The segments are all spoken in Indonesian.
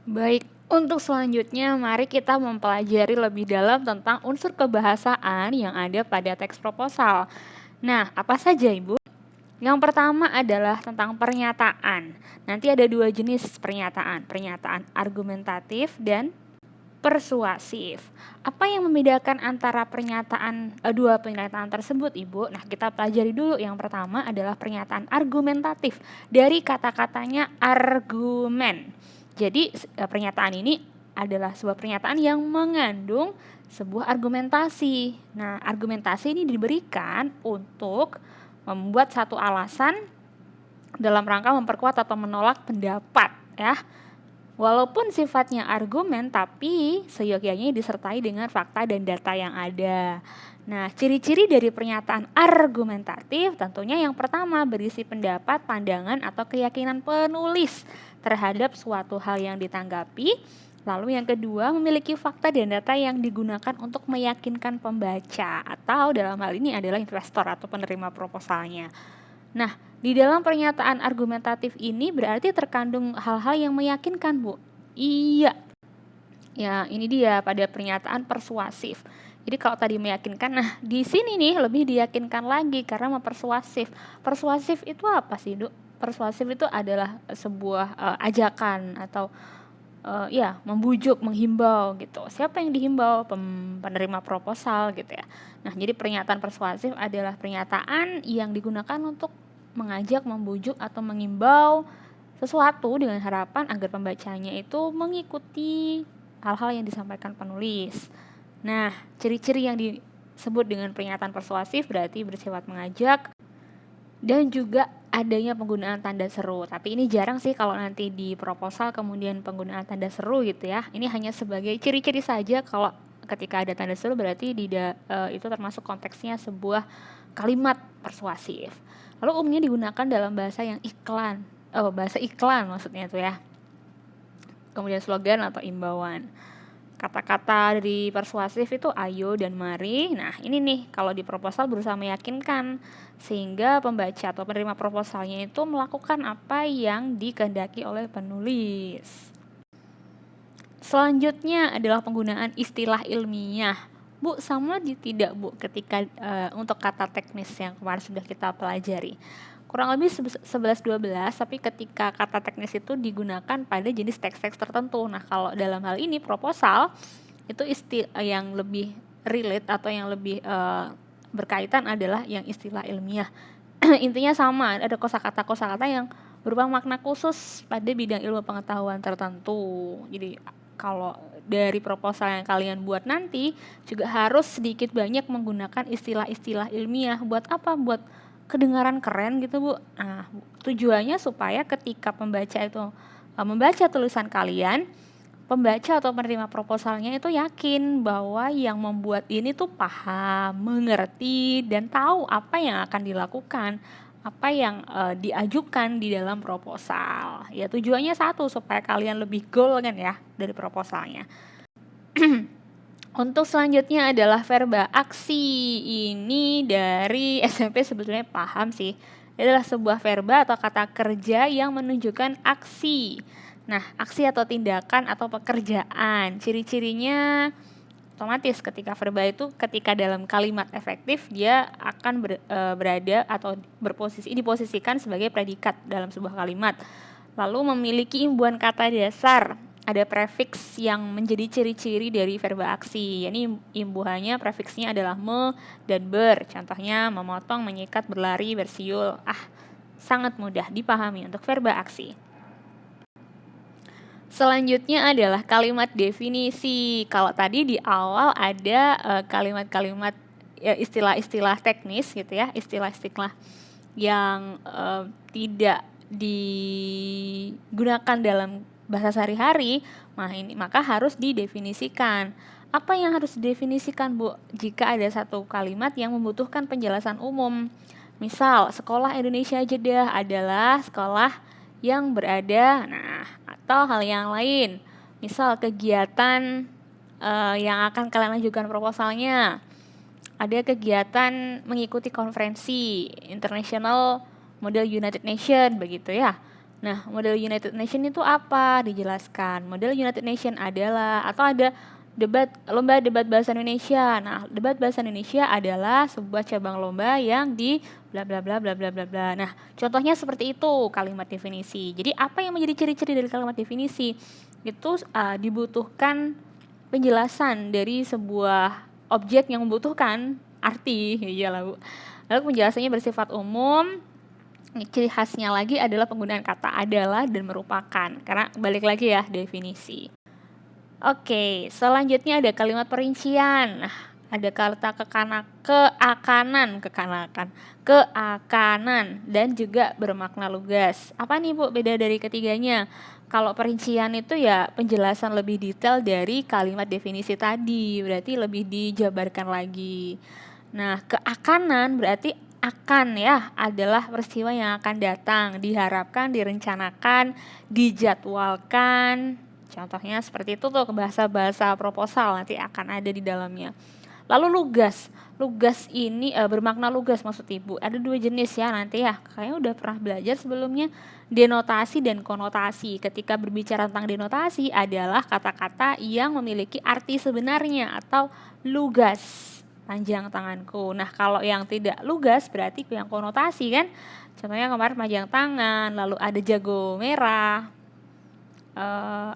Baik, untuk selanjutnya mari kita mempelajari lebih dalam tentang unsur kebahasaan yang ada pada teks proposal. Nah, apa saja Ibu? Yang pertama adalah tentang pernyataan. Nanti ada dua jenis pernyataan, pernyataan argumentatif dan persuasif. Apa yang membedakan antara dua pernyataan tersebut, Ibu? Nah, kita pelajari dulu. Yang pertama adalah pernyataan argumentatif. Dari kata-katanya argumen. Jadi, pernyataan ini adalah sebuah pernyataan yang mengandung sebuah argumentasi. Nah, argumentasi ini diberikan untuk membuat satu alasan dalam rangka memperkuat atau menolak pendapat, ya. Walaupun sifatnya argumen, tapi seyogyanya disertai dengan fakta dan data yang ada. Nah, ciri-ciri dari pernyataan argumentatif tentunya yang pertama berisi pendapat, pandangan, atau keyakinan penulis terhadap suatu hal yang ditanggapi. Lalu yang kedua memiliki fakta dan data yang digunakan untuk meyakinkan pembaca atau dalam hal ini adalah investor atau penerima proposalnya. Nah, di dalam pernyataan argumentatif ini berarti terkandung hal-hal yang meyakinkan, Bu. Iya. Ya, ini dia pada pernyataan persuasif. Jadi kalau tadi meyakinkan, nah di sini nih lebih diyakinkan lagi karena mempersuasif. Persuasif itu apa sih, Du? Persuasif itu adalah sebuah ajakan atau membujuk, menghimbau gitu. Siapa yang dihimbau? Penerima proposal gitu ya. Nah, jadi pernyataan persuasif adalah pernyataan yang digunakan untuk mengajak, membujuk, atau mengimbau sesuatu dengan harapan agar pembacanya itu mengikuti hal-hal yang disampaikan penulis. Nah, ciri-ciri yang disebut dengan pernyataan persuasif berarti bersifat mengajak dan juga adanya penggunaan tanda seru. Tapi ini jarang sih kalau nanti di proposal kemudian penggunaan tanda seru gitu ya. Ini hanya sebagai ciri-ciri saja. Kalau ketika ada tanda seru berarti itu termasuk konteksnya sebuah kalimat persuasif. Lalu umumnya digunakan dalam bahasa iklan maksudnya itu ya. Kemudian slogan atau imbauan. Kata-kata dari persuasif itu ayo dan mari. Nah, ini nih kalau di proposal berusaha meyakinkan sehingga pembaca atau penerima proposalnya itu melakukan apa yang dikehendaki oleh penulis. Selanjutnya adalah penggunaan istilah ilmiah. Bu, sama tidak Bu ketika untuk kata teknis yang kemarin sudah kita pelajari? Kurang lebih 11-12, tapi ketika kata teknis itu digunakan pada jenis teks-teks tertentu. Nah, kalau dalam hal ini proposal itu yang lebih relate atau yang lebih berkaitan adalah yang istilah ilmiah. Intinya sama, ada kosakata yang berupa makna khusus pada bidang ilmu pengetahuan tertentu. Jadi kalau dari proposal yang kalian buat nanti juga harus sedikit banyak menggunakan istilah-istilah ilmiah. Buat apa? Buat kedengaran keren gitu, Bu. Nah, tujuannya supaya ketika pembaca itu membaca tulisan kalian, pembaca atau penerima proposalnya itu yakin bahwa yang membuat ini tuh paham, mengerti, dan tahu apa yang akan dilakukan, apa yang diajukan di dalam proposal. Ya tujuannya satu, supaya kalian lebih goal kan ya dari proposalnya. Untuk selanjutnya adalah verba aksi. Ini dari SMP sebetulnya paham sih. Ini adalah sebuah verba atau kata kerja yang menunjukkan aksi. Nah, aksi atau tindakan atau pekerjaan. Ciri-cirinya otomatis ketika verba itu ketika dalam kalimat efektif dia akan berada atau diposisikan sebagai predikat dalam sebuah kalimat. Lalu memiliki imbuhan kata dasar. Ada prefiks yang menjadi ciri-ciri dari verba aksi. Ini imbuhannya prefiksnya adalah me dan ber. Contohnya memotong, menyikat, berlari, bersiul. Sangat mudah dipahami untuk verba aksi. Selanjutnya adalah kalimat definisi. Kalau tadi di awal ada kalimat-kalimat istilah-istilah teknis gitu ya, istilah-istilah yang tidak digunakan dalam bahasa sehari-hari, maka harus didefinisikan. Apa yang harus didefinisikan, Bu? Jika ada satu kalimat yang membutuhkan penjelasan umum. Misal, sekolah Indonesia Jeddah adalah sekolah yang berada, atau hal yang lain. Misal, kegiatan yang akan kalian ajukan proposalnya. Ada kegiatan mengikuti konferensi International Model United Nation begitu ya. Nah, model United Nation itu apa? Dijelaskan. Model United Nation adalah, atau ada lomba debat bahasa Indonesia. Nah, debat bahasa Indonesia adalah sebuah cabang lomba yang di bla bla bla bla bla bla bla. Nah, contohnya seperti itu kalimat definisi. Jadi apa yang menjadi ciri-ciri dari kalimat definisi? Itu dibutuhkan penjelasan dari sebuah objek yang membutuhkan arti. Iyalah, Bu. Lalu penjelasannya bersifat umum. Ciri khasnya lagi adalah penggunaan kata adalah dan merupakan. Karena balik lagi ya definisi. Oke, selanjutnya ada kalimat perincian. Nah, ada kata keakanan, dan juga bermakna lugas. Apa nih Bu beda dari ketiganya? Kalau perincian itu ya penjelasan lebih detail dari kalimat definisi tadi, berarti lebih dijabarkan lagi. Nah, keakanan berarti akan ya adalah peristiwa yang akan datang, diharapkan, direncanakan, dijadwalkan. Contohnya seperti itu tuh, bahasa-bahasa proposal nanti akan ada di dalamnya. Lalu lugas ini bermakna lugas maksud Ibu. Ada 2 jenis ya nanti ya. Kayaknya udah pernah belajar sebelumnya, denotasi dan konotasi. Ketika berbicara tentang denotasi adalah kata-kata yang memiliki arti sebenarnya atau lugas. Panjang tanganku. Nah, kalau yang tidak lugas berarti yang konotasi kan. Contohnya kemarin panjang tangan, lalu ada jago merah.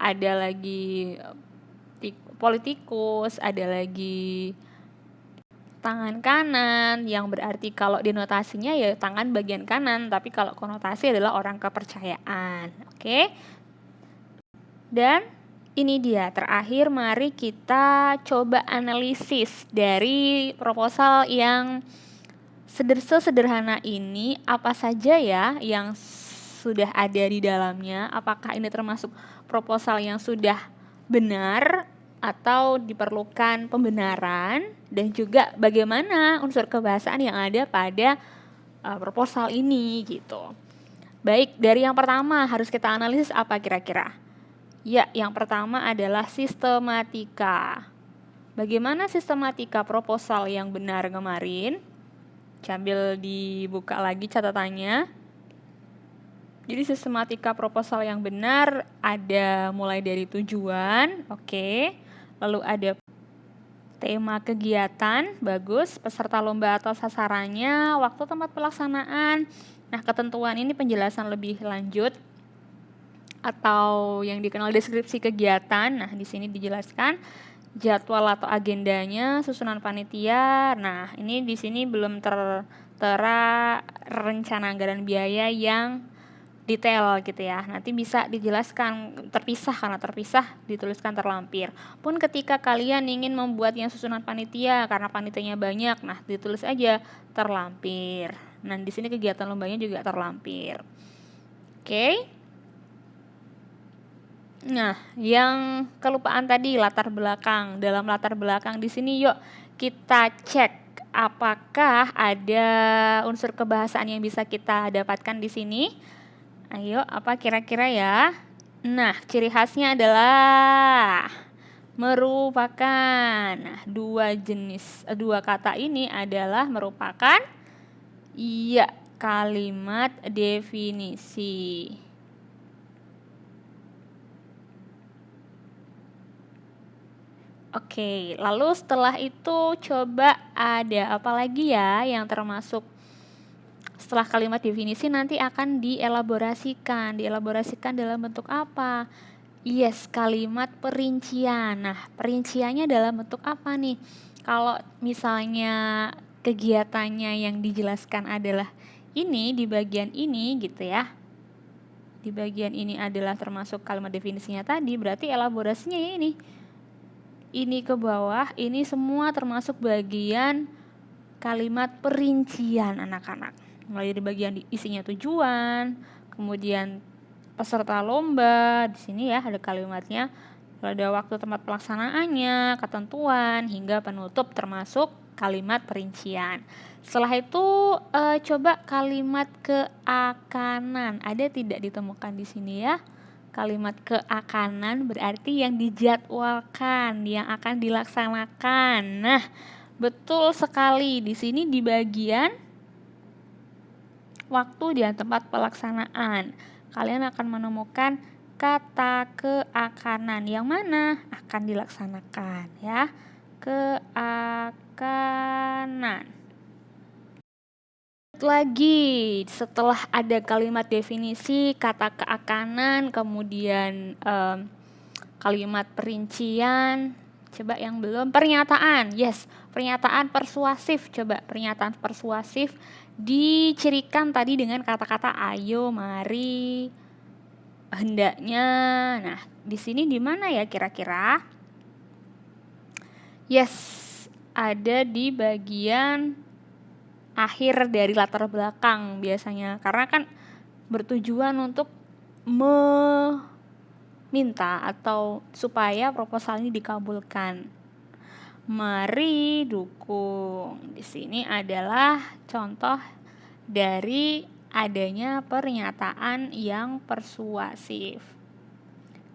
Ada lagi politikus, ada lagi tangan kanan, yang berarti kalau denotasinya ya tangan bagian kanan, tapi kalau konotasi adalah orang kepercayaan. Oke. Dan ini dia terakhir, mari kita coba analisis dari proposal yang sederhana ini, apa saja ya yang sudah ada di dalamnya, apakah ini termasuk proposal yang sudah benar atau diperlukan pembenaran, dan juga bagaimana unsur kebahasaan yang ada pada proposal ini gitu. Baik, dari yang pertama harus kita analisis apa kira-kira? Ya, yang pertama adalah sistematika. Bagaimana sistematika proposal yang benar kemarin? Sambil dibuka lagi catatannya. Jadi sistematika proposal yang benar ada mulai dari tujuan, oke. Lalu ada tema kegiatan, bagus. Peserta lomba atau sasarannya, waktu tempat pelaksanaan. Nah, ketentuan ini penjelasan lebih lanjut atau yang dikenal deskripsi kegiatan. Nah, di sini dijelaskan jadwal atau agendanya, susunan panitia. Nah, ini di sini belum tertera rencana anggaran biaya yang detail gitu ya. Nanti bisa dijelaskan terpisah, karena terpisah dituliskan terlampir. Pun ketika kalian ingin membuat yang susunan panitia karena panitianya banyak, nah ditulis aja terlampir. Nah, di sini kegiatan lombanya juga terlampir. Oke. Nah, yang kelupaan tadi latar belakang. Dalam latar belakang di sini yuk kita cek apakah ada unsur kebahasaan yang bisa kita dapatkan di sini. Ayo, apa kira-kira ya? Nah, ciri khasnya adalah merupakan. Nah, dua kata ini adalah merupakan kalimat definisi. Oke, lalu setelah itu coba ada apa lagi ya yang termasuk setelah kalimat definisi nanti akan dielaborasikan. Dielaborasikan dalam bentuk apa? Yes, kalimat perincian. Nah, perinciannya dalam bentuk apa nih? Kalau misalnya kegiatannya yang dijelaskan adalah ini di bagian ini gitu ya. Di bagian ini adalah termasuk kalimat definisinya tadi, berarti elaborasinya ya ini. Ini ke bawah, ini semua termasuk bagian kalimat perincian anak-anak. Mulai dari bagian isinya tujuan, kemudian peserta lomba, di sini ya ada kalimatnya, ada waktu tempat pelaksanaannya, ketentuan, hingga penutup termasuk kalimat perincian. Setelah itu coba kalimat keakanan, ada tidak ditemukan di sini ya? Kalimat keakanan berarti yang dijadwalkan, yang akan dilaksanakan. Nah, betul sekali, di sini di bagian waktu dan tempat pelaksanaan. kalian akan menemukan kata keakanan yang mana akan dilaksanakan ya. Keakanan. Lagi setelah ada kalimat definisi, kata keakanan, kemudian kalimat perincian, coba yang belum, pernyataan. Yes, pernyataan persuasif. Coba pernyataan persuasif dicirikan tadi dengan kata-kata ayo, mari, hendaknya. Nah, di sini di mana ya kira-kira? Yes, ada di bagian akhir dari latar belakang biasanya, karena kan bertujuan untuk meminta atau supaya proposal ini dikabulkan. Mari dukung. Di sini adalah contoh dari adanya pernyataan yang persuasif.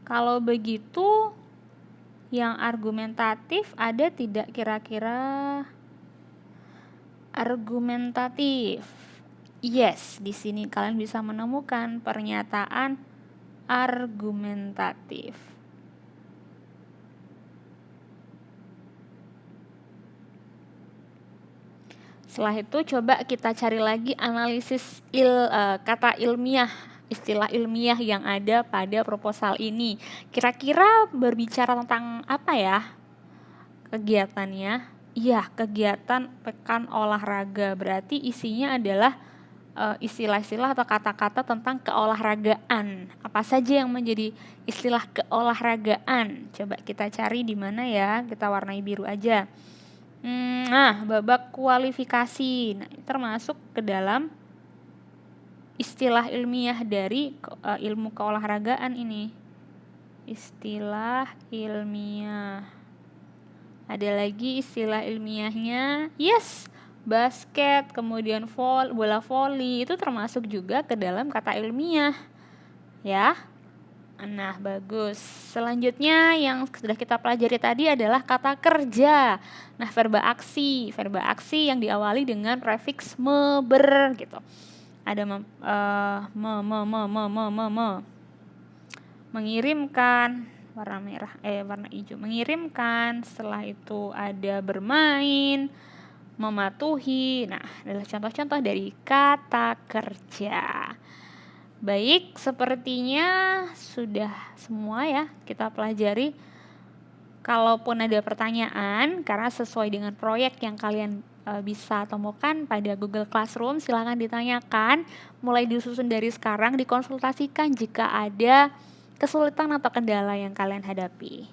Kalau begitu, yang argumentatif ada tidak kira-kira? Argumentatif. Yes, di sini kalian bisa menemukan pernyataan argumentatif. Setelah itu coba kita cari lagi analisis kata ilmiah, istilah ilmiah yang ada pada proposal ini. Kira-kira berbicara tentang apa ya kegiatannya? Iya, kegiatan pekan olahraga. Berarti isinya adalah istilah-istilah atau kata-kata tentang keolahragaan. Apa saja yang menjadi istilah keolahragaan? Coba kita cari di mana ya. Kita warnai biru aja. Nah, babak kualifikasi. Nah, termasuk ke dalam istilah ilmiah dari ilmu keolahragaan ini. Istilah ilmiah. Ada lagi istilah ilmiahnya, yes, basket, kemudian bola voli, itu termasuk juga ke dalam kata ilmiah, ya. Nah, bagus. Selanjutnya yang sudah kita pelajari tadi adalah kata kerja. Nah, verba aksi yang diawali dengan prefiks me, ber, gitu. Ada mengirimkan, warna merah, warna hijau, mengirimkan. Setelah itu ada bermain, mematuhi. Nah, adalah contoh-contoh dari kata kerja. Baik, sepertinya sudah semua ya kita pelajari. Kalaupun ada pertanyaan, karena sesuai dengan proyek yang kalian bisa temukan pada Google Classroom, silakan ditanyakan. Mulai disusun dari sekarang, dikonsultasikan jika ada kesulitan atau kendala yang kalian hadapi.